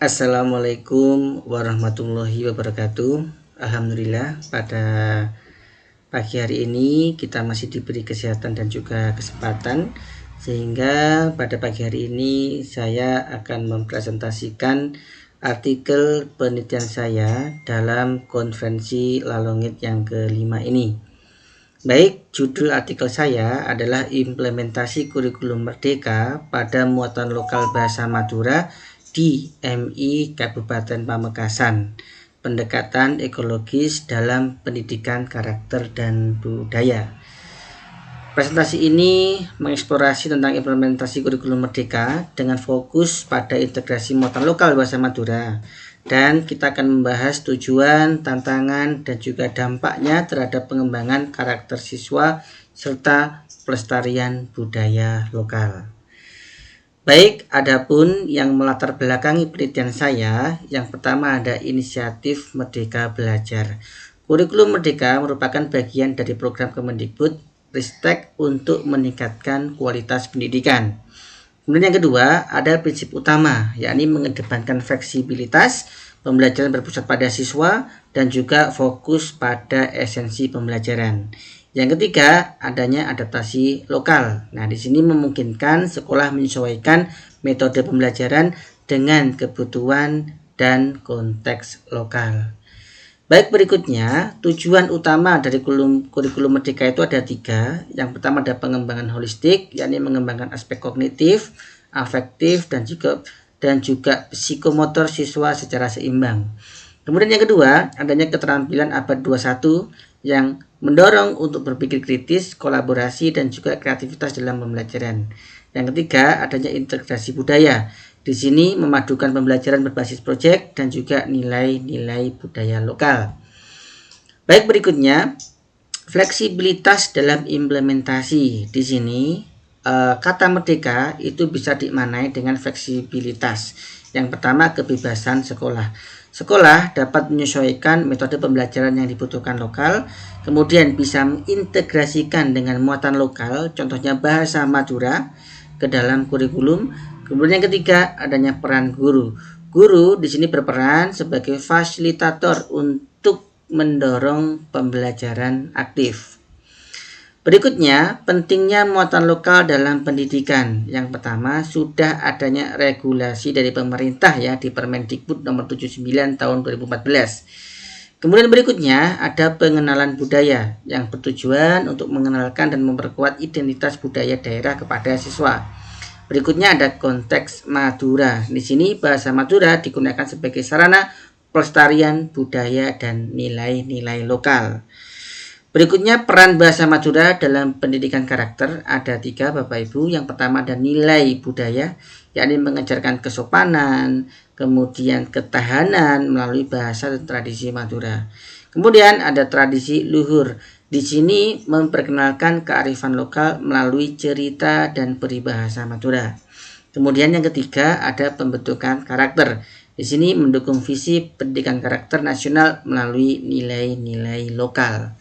Assalamualaikum warahmatullahi wabarakatuh. Alhamdulillah pada pagi hari ini kita masih diberi kesehatan dan juga kesempatan, sehingga pada pagi hari ini saya akan mempresentasikan artikel penelitian saya dalam konferensi Lalongit yang kelima ini. Baik, judul artikel saya adalah Implementasi Kurikulum Merdeka pada Muatan Lokal Bahasa Madura di MI Kabupaten Pamekasan, pendekatan ekologis dalam pendidikan karakter dan budaya. Presentasi ini mengeksplorasi tentang implementasi kurikulum merdeka dengan fokus pada integrasi muatan lokal bahasa Madura, dan kita akan membahas tujuan, tantangan, dan juga dampaknya terhadap pengembangan karakter siswa serta pelestarian budaya lokal. Baik, adapun yang melatar belakangi penelitian saya, yang pertama ada inisiatif Merdeka Belajar. Kurikulum Merdeka merupakan bagian dari program Kemendikbud Ristek untuk meningkatkan kualitas pendidikan. Kemudian yang kedua ada prinsip utama, yakni mengedepankan fleksibilitas, pembelajaran berpusat pada siswa, dan juga fokus pada esensi pembelajaran. Yang ketiga, adanya adaptasi lokal. Nah, di sini memungkinkan sekolah menyesuaikan metode pembelajaran dengan kebutuhan dan konteks lokal. Baik, berikutnya, tujuan utama dari kurikulum merdeka itu ada 3. Yang pertama ada pengembangan holistik, yakni mengembangkan aspek kognitif, afektif, dan juga psikomotor siswa secara seimbang. Kemudian yang kedua, adanya keterampilan abad 21 yang mendorong untuk berpikir kritis, kolaborasi, dan juga kreativitas dalam pembelajaran. Yang ketiga, adanya integrasi budaya. Di sini memadukan pembelajaran berbasis proyek dan juga nilai-nilai budaya lokal. Baik, berikutnya, fleksibilitas dalam implementasi. Di sini kata merdeka itu bisa dimaknai dengan fleksibilitas. Yang pertama, kebebasan sekolah. Sekolah dapat menyesuaikan metode pembelajaran yang dibutuhkan lokal, kemudian bisa mengintegrasikan dengan muatan lokal, contohnya bahasa Madura, ke dalam kurikulum. Kemudian yang ketiga, adanya peran guru. Guru di sini berperan sebagai fasilitator untuk mendorong pembelajaran aktif. Berikutnya, pentingnya muatan lokal dalam pendidikan. Yang pertama, sudah adanya regulasi dari pemerintah ya di Permendikbud nomor 79 tahun 2014. Kemudian berikutnya ada pengenalan budaya yang bertujuan untuk mengenalkan dan memperkuat identitas budaya daerah kepada siswa. Berikutnya ada konteks Madura. Di sini bahasa Madura digunakan sebagai sarana pelestarian budaya dan nilai-nilai lokal. Berikutnya peran bahasa Madura dalam pendidikan karakter ada 3 Bapak Ibu. Yang pertama ada nilai budaya, yakni mengajarkan kesopanan, kemudian ketahanan melalui bahasa dan tradisi Madura. Kemudian ada tradisi luhur. Di sini memperkenalkan kearifan lokal melalui cerita dan peribahasa Madura. Kemudian yang ketiga ada pembentukan karakter. Di sini mendukung visi pendidikan karakter nasional melalui nilai-nilai lokal.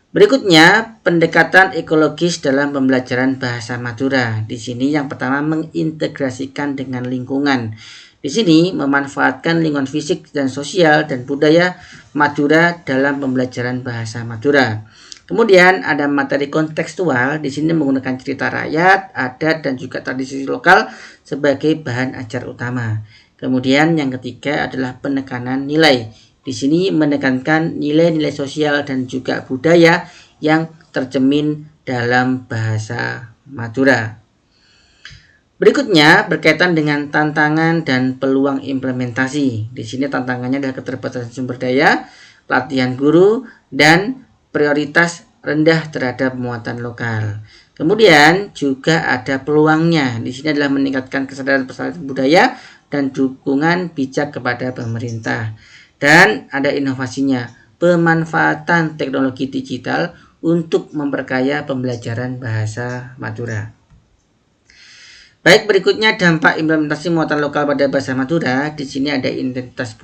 Berikutnya, pendekatan ekologis dalam pembelajaran bahasa Madura. Di sini yang pertama mengintegrasikan dengan lingkungan. Di sini memanfaatkan lingkungan fisik dan sosial dan budaya Madura dalam pembelajaran bahasa Madura. Kemudian ada materi kontekstual. Di sini menggunakan cerita rakyat, adat, dan juga tradisi lokal sebagai bahan ajar utama. Kemudian yang ketiga adalah penekanan nilai. Di sini menekankan nilai-nilai sosial dan juga budaya yang tercermin dalam bahasa Madura. Berikutnya berkaitan dengan tantangan dan peluang implementasi. Di sini tantangannya adalah keterbatasan sumber daya, latihan guru, dan prioritas rendah terhadap muatan lokal. Kemudian juga ada peluangnya. Di sini adalah meningkatkan kesadaran pelestarian budaya dan dukungan bijak kepada pemerintah. Dan ada inovasinya, pemanfaatan teknologi digital untuk memperkaya pembelajaran bahasa Madura. Baik, berikutnya dampak implementasi muatan lokal pada bahasa Madura. Di sini ada identitas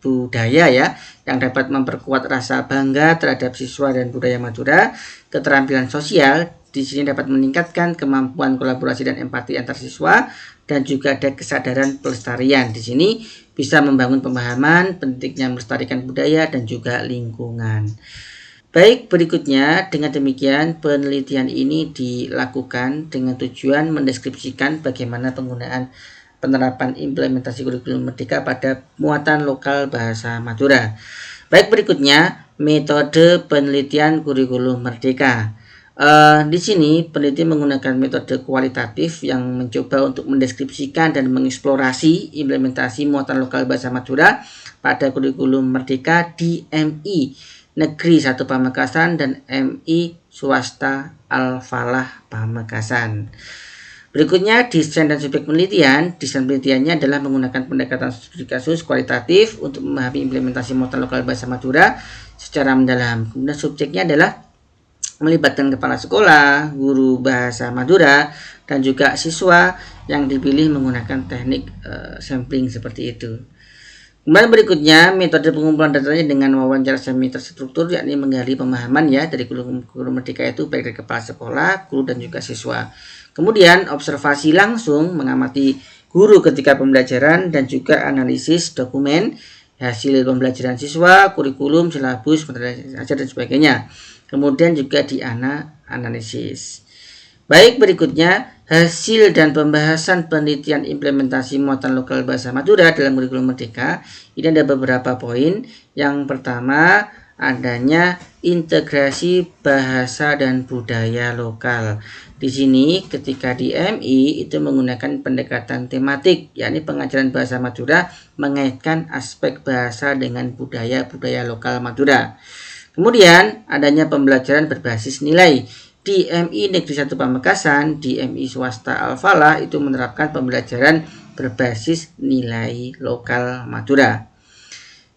budaya ya, yang dapat memperkuat rasa bangga terhadap siswa dan budaya Madura. Keterampilan sosial di sini dapat meningkatkan kemampuan kolaborasi dan empati antar siswa, dan juga ada kesadaran pelestarian. Di sini bisa membangun pemahaman pentingnya melestarikan budaya dan juga lingkungan. Baik, berikutnya dengan demikian penelitian ini dilakukan dengan tujuan mendeskripsikan bagaimana penggunaan penerapan implementasi kurikulum Merdeka pada muatan lokal bahasa Madura. Baik, berikutnya metode penelitian kurikulum Merdeka. Di sini peneliti menggunakan metode kualitatif yang mencoba untuk mendeskripsikan dan mengeksplorasi implementasi muatan lokal bahasa Madura pada kurikulum Merdeka di MI Negeri 1 Pamekasan dan MI Swasta Al-Falah Pamekasan. Berikutnya desain dan subjek penelitian. Desain penelitiannya adalah menggunakan pendekatan studi kasus kualitatif untuk memahami implementasi muatan lokal bahasa Madura secara mendalam. Kemudian subjeknya adalah melibatkan kepala sekolah, guru bahasa Madura, dan juga siswa yang dipilih menggunakan teknik sampling seperti itu. Kemudian berikutnya metode pengumpulan datanya dengan wawancara semi terstruktur, yakni menggali pemahaman ya dari kurikulum Merdeka itu baik dari kepala sekolah, guru dan juga siswa. Kemudian observasi langsung mengamati guru ketika pembelajaran dan juga analisis dokumen hasil pembelajaran siswa, kurikulum, silabus, materi ajar dan sebagainya. Kemudian juga dianalisis. Baik, berikutnya hasil dan pembahasan penelitian implementasi muatan lokal bahasa Madura dalam kurikulum Merdeka. Ini ada beberapa poin. Yang pertama, adanya integrasi bahasa dan budaya lokal. Di sini ketika di MI itu menggunakan pendekatan tematik, yakni pengajaran bahasa Madura mengaitkan aspek bahasa dengan budaya lokal Madura. Kemudian adanya pembelajaran berbasis nilai. Di MI Negeri 1 Pamekasan, di MI Swasta Al-Falah itu menerapkan pembelajaran berbasis nilai lokal Madura.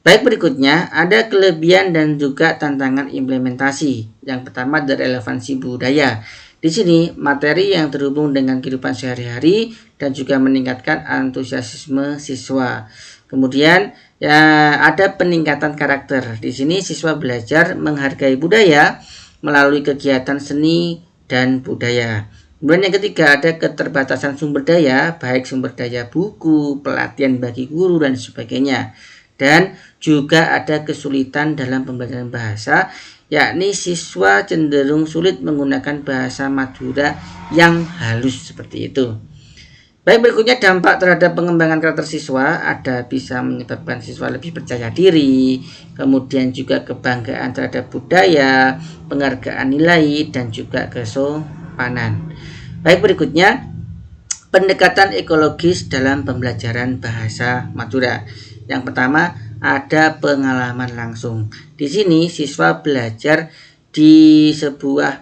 Baik, berikutnya ada kelebihan dan juga tantangan implementasi. Yang pertama ada relevansi budaya. Di sini materi yang terhubung dengan kehidupan sehari-hari dan juga meningkatkan antusiasme siswa. Kemudian ya ada peningkatan karakter. Di sini siswa belajar menghargai budaya melalui kegiatan seni dan budaya. Kemudian yang ketiga ada keterbatasan sumber daya, baik sumber daya buku, pelatihan bagi guru dan sebagainya. Dan juga ada kesulitan dalam pembelajaran bahasa, yakni siswa cenderung sulit menggunakan bahasa Madura yang halus seperti itu. Baik, berikutnya dampak terhadap pengembangan karakter siswa ada bisa menyebabkan siswa lebih percaya diri, kemudian juga kebanggaan terhadap budaya, penghargaan nilai, dan juga kesopanan. Baik, berikutnya pendekatan ekologis dalam pembelajaran bahasa Madura. Yang pertama ada pengalaman langsung. Di sini siswa belajar di sebuah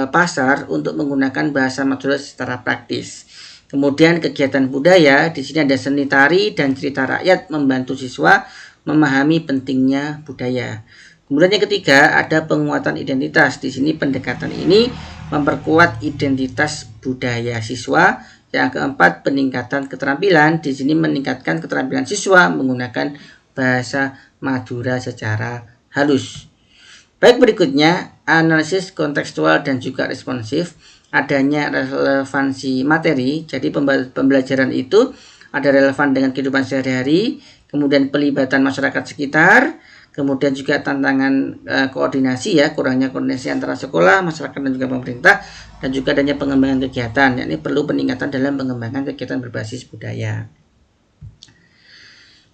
pasar untuk menggunakan bahasa Madura secara praktis. Kemudian kegiatan budaya, di sini ada seni tari dan cerita rakyat membantu siswa memahami pentingnya budaya. Kemudian yang ketiga ada penguatan identitas. Di sini pendekatan ini memperkuat identitas budaya siswa. Yang keempat peningkatan keterampilan. Di sini meningkatkan keterampilan siswa menggunakan bahasa Madura secara halus. Baik, berikutnya analisis kontekstual dan juga responsif. Adanya relevansi materi, jadi pembelajaran itu ada relevan dengan kehidupan sehari-hari, kemudian pelibatan masyarakat sekitar, kemudian juga tantangan koordinasi ya, kurangnya koordinasi antara sekolah, masyarakat dan juga pemerintah, dan juga adanya pengembangan kegiatan, yakni perlu peningkatan dalam pengembangan kegiatan berbasis budaya.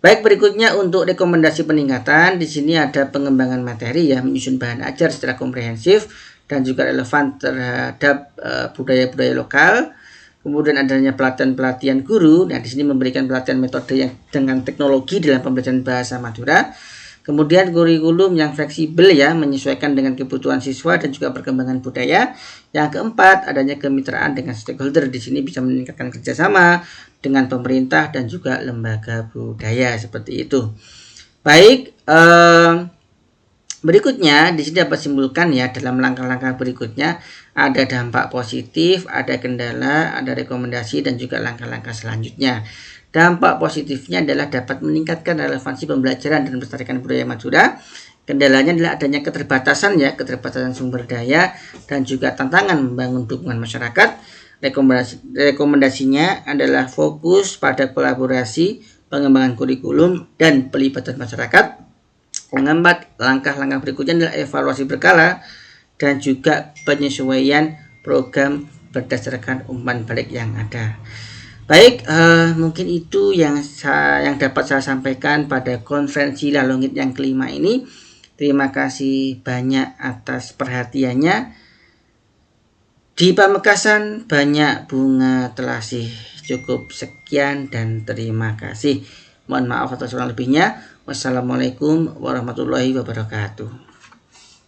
Baik, berikutnya untuk rekomendasi peningkatan, di sini ada pengembangan materi ya, menyusun bahan ajar secara komprehensif dan juga relevan terhadap budaya-budaya lokal. Kemudian adanya pelatihan guru. Nah, di sini memberikan pelatihan metode yang dengan teknologi dalam pembelajaran bahasa Madura. Kemudian kurikulum yang fleksibel ya, menyesuaikan dengan kebutuhan siswa dan juga perkembangan budaya. Yang keempat, adanya kemitraan dengan stakeholder. Di sini bisa meningkatkan kerjasama dengan pemerintah dan juga lembaga budaya seperti itu. Baik, berikutnya di sini dapat simpulkan ya, dalam langkah-langkah berikutnya ada dampak positif, ada kendala, ada rekomendasi dan juga langkah-langkah selanjutnya. Dampak positifnya adalah dapat meningkatkan relevansi pembelajaran dan melestarikan budaya Madura. Kendalanya adalah adanya keterbatasan sumber daya dan juga tantangan membangun dukungan masyarakat. Rekomendasinya adalah fokus pada kolaborasi, pengembangan kurikulum, dan pelibatan masyarakat. Mengembat langkah-langkah berikutnya adalah evaluasi berkala dan juga penyesuaian program berdasarkan umpan balik yang ada. Baik, mungkin itu yang dapat saya sampaikan pada konferensi Lalongit yang kelima ini. Terima kasih banyak atas perhatiannya. Di Pamekasan banyak bunga telasih. Cukup sekian dan terima kasih. Mohon maaf atas kurang lebihnya. Wassalamualaikum warahmatullahi wabarakatuh.